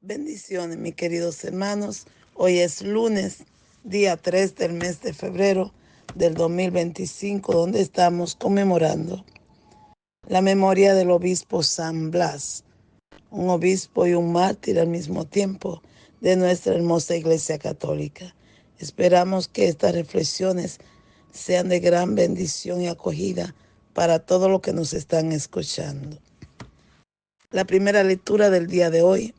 Bendiciones, mis queridos hermanos. Hoy es lunes, día 3 del mes de febrero del 2025, donde estamos conmemorando la memoria del obispo San Blas, un obispo y un mártir al mismo tiempo de nuestra hermosa Iglesia Católica. Esperamos que estas reflexiones sean de gran bendición y acogida para todos los que nos están escuchando. La primera lectura del día de hoy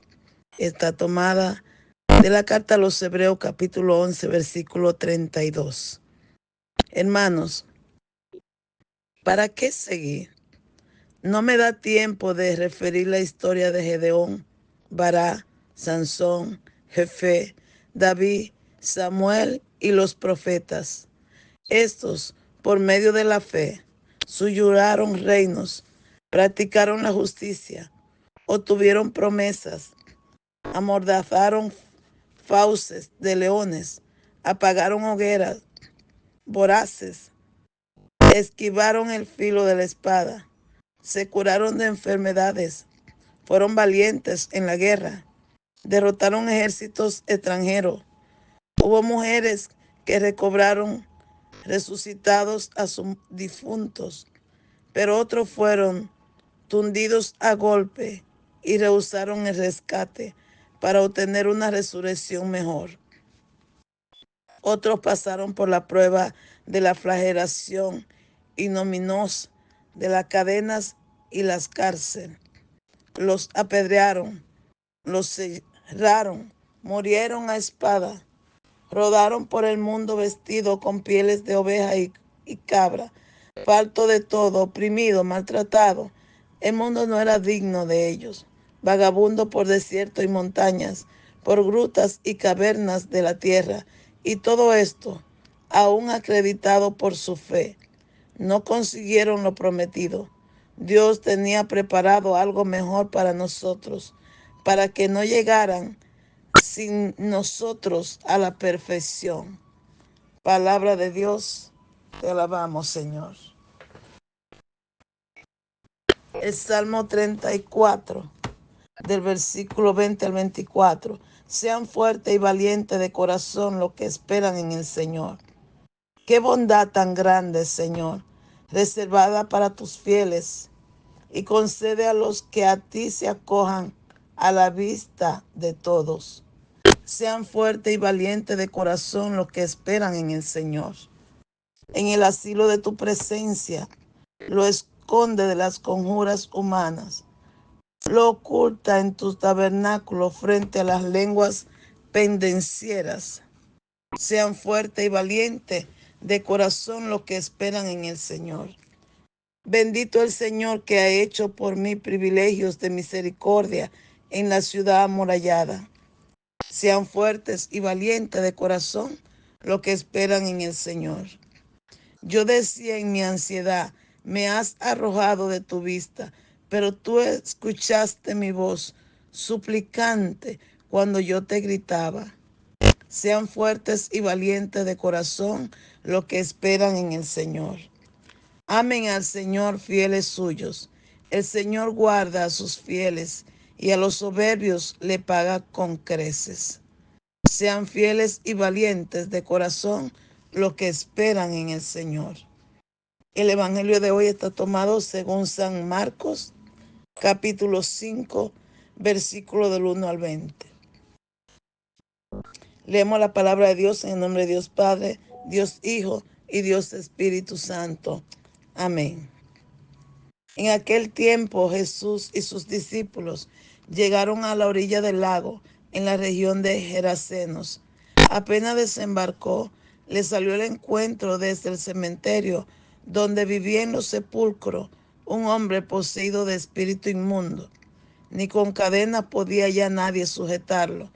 está tomada de la carta a los Hebreos capítulo 11 versículo 32. Hermanos, ¿para qué seguir? No me da tiempo de referir la historia de Gedeón, Bará, Sansón, Jefé, David, Samuel y los profetas. Estos, por medio de la fe, subyugaron reinos, practicaron la justicia, obtuvieron promesas, amordazaron fauces de leones, apagaron hogueras voraces, esquivaron el filo de la espada, se curaron de enfermedades, fueron valientes en la guerra, derrotaron ejércitos extranjeros. Hubo mujeres que recobraron resucitados a sus difuntos, pero otros fueron tundidos a golpe y rehusaron el rescate para obtener una resurrección mejor. Otros pasaron por la prueba de la flagelación ignominiosa, de las cadenas y las cárceles. Los apedrearon, los cerraron, murieron a espada, rodaron por el mundo vestidos con pieles de oveja y cabra, falto de todo, oprimido, maltratado. El mundo no era digno de ellos, vagabundo por desiertos y montañas, por grutas y cavernas de la tierra, y todo esto, aún acreditado por su fe, no consiguieron lo prometido. Dios tenía preparado algo mejor para nosotros, para que no llegaran sin nosotros a la perfección. Palabra de Dios, te alabamos, Señor. El Salmo 34, del versículo 20 al 24. Sean fuertes y valientes de corazón los que esperan en el Señor. Qué bondad tan grande, Señor, reservada para tus fieles, y concede a los que a ti se acojan a la vista de todos. Sean fuertes y valientes de corazón los que esperan en el Señor. En el asilo de tu presencia lo esconde de las conjuras humanas. Lo oculta en tus tabernáculos frente a las lenguas pendencieras. Sean fuertes y valientes de corazón los que esperan en el Señor. Bendito el Señor que ha hecho por mí privilegios de misericordia en la ciudad amurallada. Sean fuertes y valientes de corazón los que esperan en el Señor. Yo decía en mi ansiedad, me has arrojado de tu vista, pero tú escuchaste mi voz suplicante cuando yo te gritaba. Sean fuertes y valientes de corazón los que esperan en el Señor. Amen al Señor, fieles suyos. El Señor guarda a sus fieles y a los soberbios le paga con creces. Sean fieles y valientes de corazón los que esperan en el Señor. El Evangelio de hoy está tomado según San Marcos, capítulo 5, versículo del 1 al 20. Leemos la palabra de Dios en el nombre de Dios Padre, Dios Hijo y Dios Espíritu Santo. Amén. En aquel tiempo Jesús y sus discípulos llegaron a la orilla del lago, en la región de Gerasenos. Apenas desembarcó, le salió al encuentro desde el cementerio donde vivía en los sepulcros un hombre poseído de espíritu inmundo. Ni con cadenas podía ya nadie sujetarlo.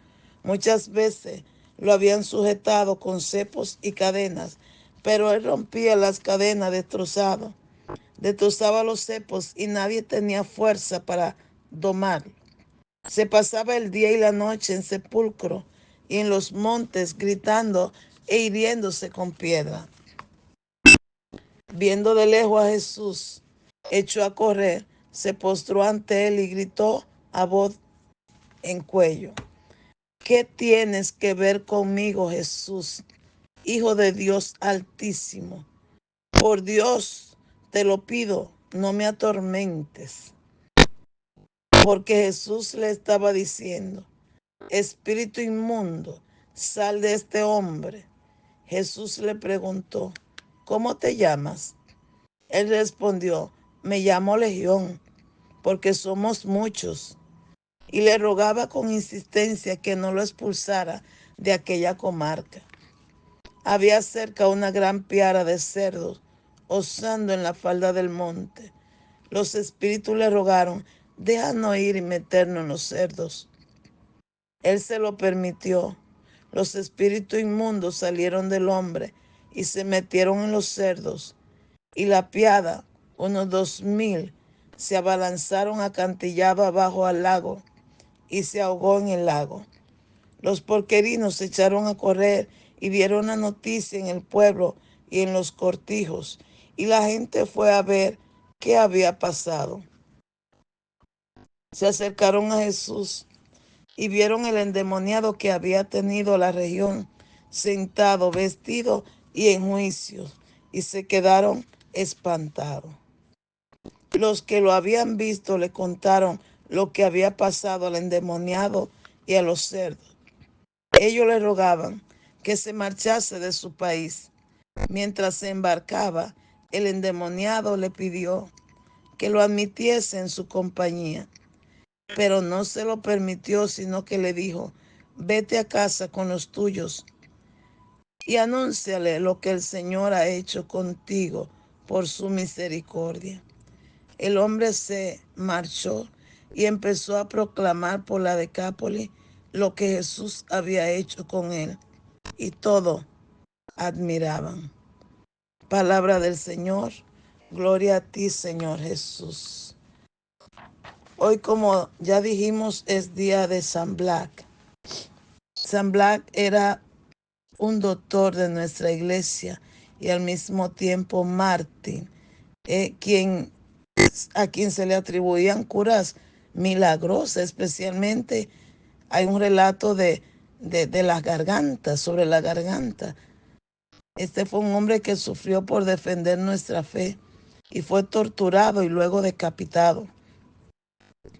Muchas veces lo habían sujetado con cepos y cadenas, pero él rompía las cadenas destrozaba los cepos y nadie tenía fuerza para domarlo. Se pasaba el día y la noche en sepulcro y en los montes gritando e hiriéndose con piedra. Viendo de lejos a Jesús, echó a correr, se postró ante él y gritó a voz en cuello. ¿Qué tienes que ver conmigo, Jesús, Hijo de Dios Altísimo? Por Dios, te lo pido, no me atormentes. Porque Jesús le estaba diciendo: espíritu inmundo, sal de este hombre. Jesús le preguntó: ¿cómo te llamas? Él respondió: me llamo Legión, porque somos muchos. Y le rogaba con insistencia que no lo expulsara de aquella comarca. Había cerca una gran piara de cerdos osando en la falda del monte. Los espíritus le rogaron: déjanos ir y meternos en los cerdos. Él se lo permitió. Los espíritus inmundos salieron del hombre y se metieron en los cerdos. Y la piara, unos 2000, se abalanzaron acantillados abajo al lago y se ahogó en el lago. Los porquerinos se echaron a correr y dieron la noticia en el pueblo y en los cortijos, y la gente fue a ver qué había pasado. Se acercaron a Jesús y vieron el endemoniado que había tenido la región, sentado, vestido y en juicio, y se quedaron espantados. Los que lo habían visto le contaron lo que había pasado al endemoniado y a los cerdos. Ellos le rogaban que se marchase de su país. Mientras se embarcaba, el endemoniado le pidió que lo admitiese en su compañía, pero no se lo permitió, sino que le dijo: vete a casa con los tuyos y anúnciale lo que el Señor ha hecho contigo por su misericordia. El hombre se marchó y empezó a proclamar por la Decápolis lo que Jesús había hecho con él, y todos admiraban. Palabra del Señor. Gloria a ti, Señor Jesús. Hoy, como ya dijimos, es día de San Blas. San Blas era un doctor de nuestra iglesia y al mismo tiempo mártir, a quien se le atribuían curas milagrosas. Especialmente hay un relato de las gargantas, sobre la garganta. Este fue un hombre que sufrió por defender nuestra fe y fue torturado y luego decapitado.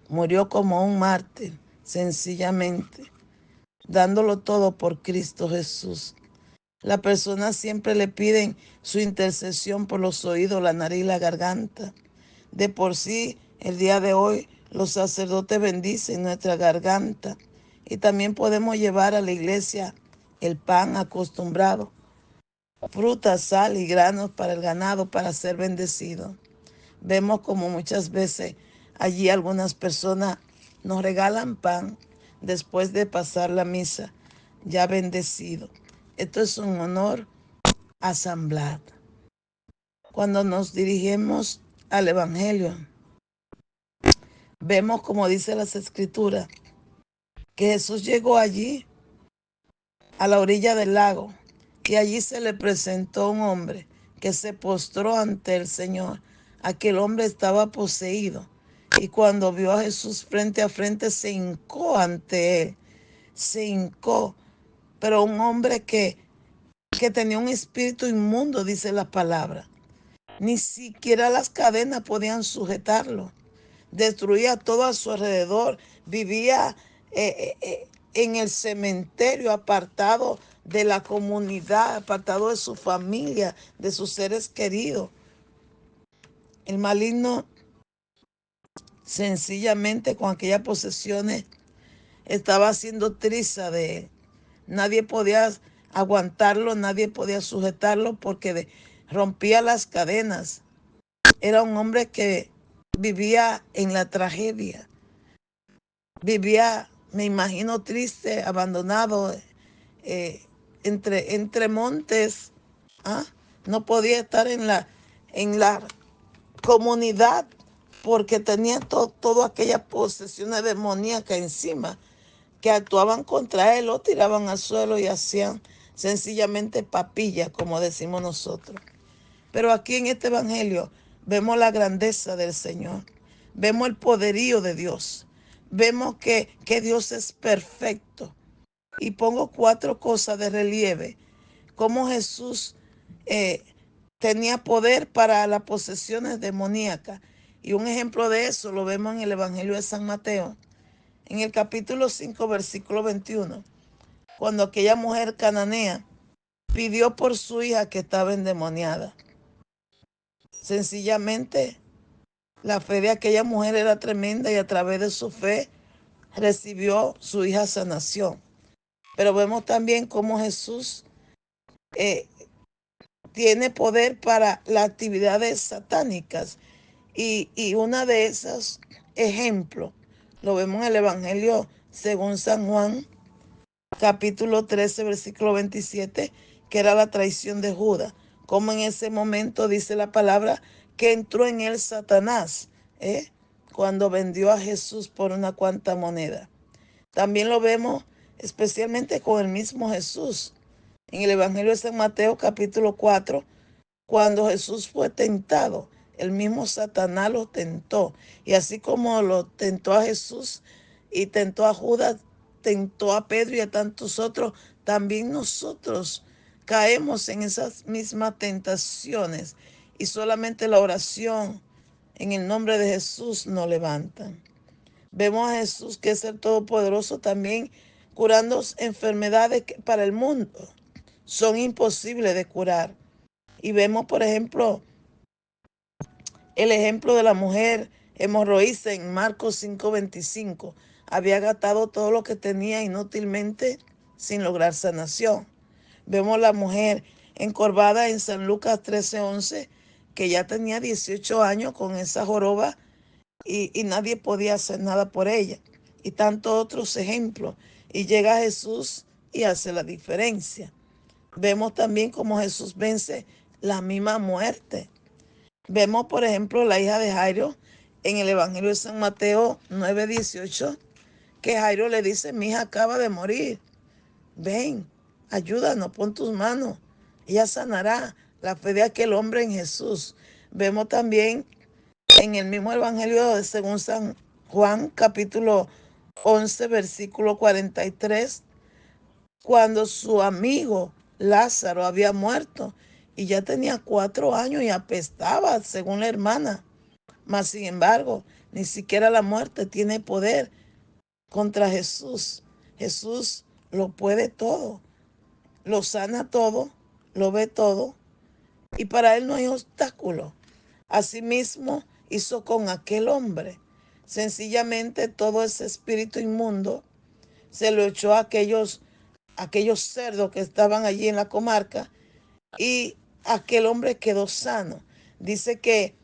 Murió como un mártir, sencillamente, dándolo todo por Cristo Jesús. Las personas siempre le piden su intercesión por los oídos, la nariz y la garganta. De por sí, el día de hoy, los sacerdotes bendicen nuestra garganta, y también podemos llevar a la iglesia el pan acostumbrado, fruta, sal y granos para el ganado, para ser bendecido. Vemos como muchas veces allí algunas personas nos regalan pan después de pasar la misa, ya bendecido. Esto es un honor a San Blas. Cuando nos dirigimos al Evangelio, vemos, como dice las Escrituras, que Jesús llegó allí, a la orilla del lago, y allí se le presentó un hombre que se postró ante el Señor. Aquel hombre estaba poseído, y cuando vio a Jesús frente a frente, se hincó ante él, se hincó. Pero un hombre que tenía un espíritu inmundo, dice la palabra. Ni siquiera las cadenas podían sujetarlo. Destruía todo a su alrededor. Vivía en el cementerio, apartado de la comunidad, apartado de su familia, de sus seres queridos. El maligno, sencillamente, con aquellas posesiones, estaba haciendo triza de él. Nadie podía aguantarlo, nadie podía sujetarlo, porque rompía las cadenas. Era un hombre que vivía en la tragedia. Vivía, me imagino, triste, abandonado, entre montes. ¿Ah? No podía estar en la comunidad, porque tenía todas aquellas posesiones demoníacas encima, que actuaban contra él, lo tiraban al suelo y hacían sencillamente papilla, como decimos nosotros. Pero aquí en este evangelio vemos la grandeza del Señor, vemos el poderío de Dios, vemos que Dios es perfecto. Y pongo 4 cosas de relieve. Cómo Jesús tenía poder para las posesiones demoníacas. Y un ejemplo de eso lo vemos en el Evangelio de San Mateo, en el capítulo 5, versículo 21, cuando aquella mujer cananea pidió por su hija que estaba endemoniada. Sencillamente, la fe de aquella mujer era tremenda y a través de su fe recibió su hija sanación. Pero vemos también cómo Jesús tiene poder para las actividades satánicas. Y una de esas ejemplos lo vemos en el Evangelio según San Juan, capítulo 13, versículo 27, que era la traición de Judas. Como en ese momento dice la palabra que entró en él Satanás, cuando vendió a Jesús por una cuanta moneda. También lo vemos especialmente con el mismo Jesús. En el Evangelio de San Mateo, capítulo 4, cuando Jesús fue tentado, el mismo Satanás lo tentó. Y así como lo tentó a Jesús y tentó a Judas, tentó a Pedro y a tantos otros, también nosotros caemos en esas mismas tentaciones. Y solamente la oración en el nombre de Jesús nos levanta. Vemos a Jesús, que es el Todopoderoso, también curando enfermedades que para el mundo son imposibles de curar. Y vemos, por ejemplo, el ejemplo de la mujer hemorroísta en Marcos 5:25. Había gastado todo lo que tenía inútilmente sin lograr sanación. Vemos la mujer encorvada en San Lucas 13:11, que ya tenía 18 años con esa joroba y nadie podía hacer nada por ella. Y tantos otros ejemplos. Y llega Jesús y hace la diferencia. Vemos también cómo Jesús vence la misma muerte. Vemos, por ejemplo, la hija de Jairo en el Evangelio de San Mateo 9:18, que Jairo le dice: mi hija acaba de morir. Ven, ayúdanos, pon tus manos. Ella sanará. La fe de aquel hombre en Jesús. Vemos también en el mismo Evangelio de según San Juan, capítulo 11, versículo 43, cuando su amigo Lázaro había muerto y ya tenía 4 años y apestaba, según la hermana. Mas, sin embargo, ni siquiera la muerte tiene poder contra Jesús. Jesús lo puede todo, lo sana todo, lo ve todo, y para él no hay obstáculo. Asimismo hizo con aquel hombre. Sencillamente todo ese espíritu inmundo se lo echó a aquellos cerdos que estaban allí en la comarca, y aquel hombre quedó sano. Dice que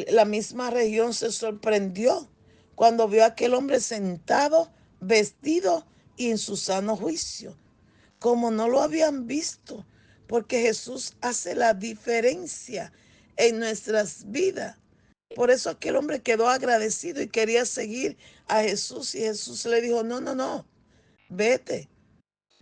la misma región se sorprendió cuando vio a aquel hombre sentado, vestido y en su sano juicio, como no lo habían visto, porque Jesús hace la diferencia en nuestras vidas. Por eso aquel hombre quedó agradecido y quería seguir a Jesús, y Jesús le dijo: no, no, no, vete.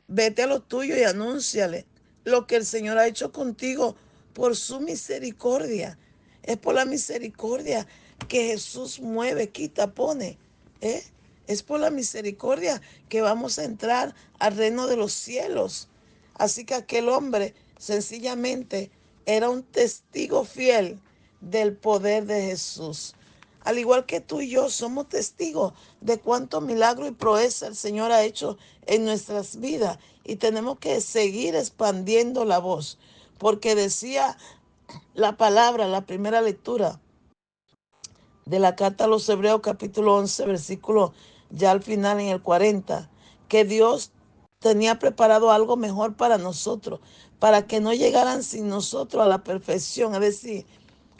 Vete a lo tuyo y anúnciale lo que el Señor ha hecho contigo por su misericordia. Es por la misericordia que Jesús mueve, quita, pone. Es por la misericordia que vamos a entrar al reino de los cielos. Así que aquel hombre sencillamente era un testigo fiel del poder de Jesús. Al igual que tú y yo somos testigos de cuánto milagro y proeza el Señor ha hecho en nuestras vidas. Y tenemos que seguir expandiendo la voz. Porque decía la palabra, la primera lectura de la carta a los Hebreos, capítulo 11, versículo ya al final en el 40, que Dios tenía preparado algo mejor para nosotros, para que no llegaran sin nosotros a la perfección. Es decir,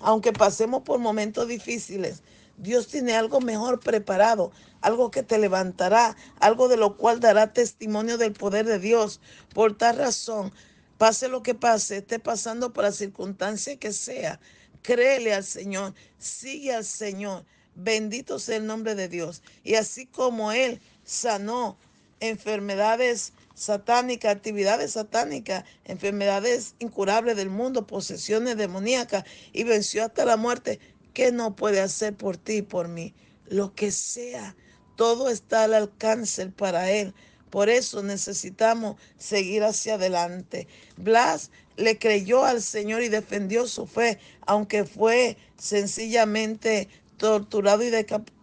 aunque pasemos por momentos difíciles, Dios tiene algo mejor preparado, algo que te levantará, algo de lo cual dará testimonio del poder de Dios. Por tal razón, pase lo que pase, esté pasando por la circunstancia que sea, créele al Señor, sigue al Señor. Bendito sea el nombre de Dios. Y así como Él sanó enfermedades satánicas, actividades satánicas, enfermedades incurables del mundo, posesiones demoníacas, y venció hasta la muerte, ¿qué no puede hacer por ti y por mí? Lo que sea, Todo está al alcance para Él. Por eso necesitamos seguir hacia adelante. Blas le creyó al Señor y defendió su fe, aunque fue sencillamente torturado y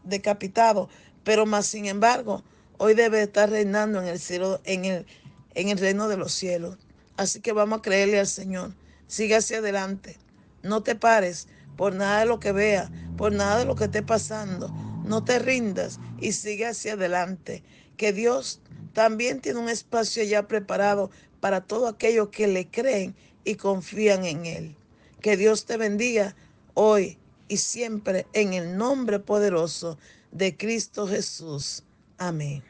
decapitado. Pero más sin embargo, hoy debe estar reinando en el cielo, en el reino de los cielos. Así que vamos a creerle al Señor. Sigue hacia adelante. No te pares por nada de lo que veas, por nada de lo que esté pasando. No te rindas y sigue hacia adelante. Que Dios también tiene un espacio ya preparado para todos aquellos que le creen y confían en Él. Que Dios te bendiga hoy y siempre en el nombre poderoso de Cristo Jesús. Amén.